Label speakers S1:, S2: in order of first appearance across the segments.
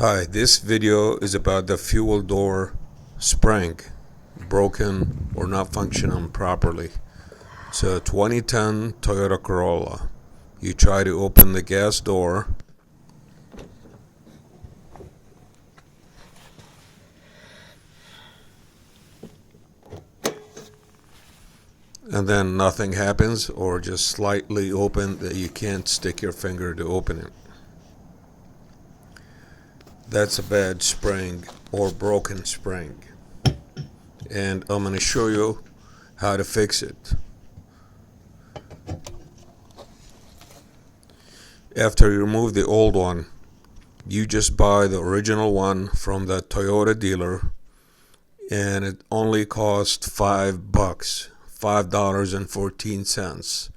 S1: Hi, this video is about the fuel door spring broken or not functioning properly. It's a 2010 Toyota Corolla. You try to open the gas door and then nothing happens, or just slightly open that you can't stick your finger to open it. That's a bad spring or broken spring, and I'm going to show you how to fix it. After you remove the old one, you just buy the original one from the Toyota dealer, and it only costs $5.14.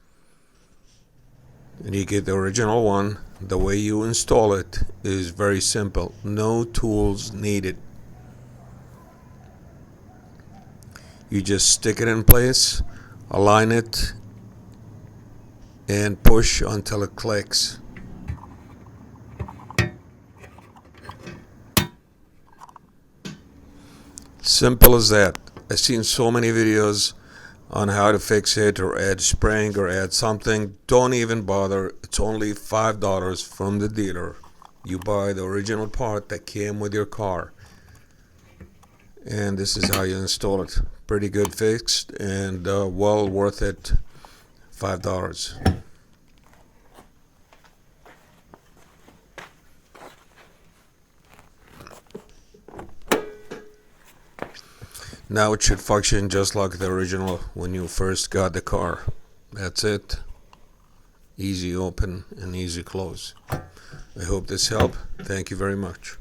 S1: And you get the original one. The way you install it is very simple. No tools needed. You just stick it in place, align it, and push until it clicks. Simple as that. I've seen so many videos on how to fix it or add spring or add something. Don't even bother. It's only $5 from the dealer. You buy the original part that came with your car, and this is how you install it. Pretty good fixed, and well worth it. $5. Now it should function just like the original when you first got the car. That's it. Easy open and easy close. I hope this helped. Thank you very much.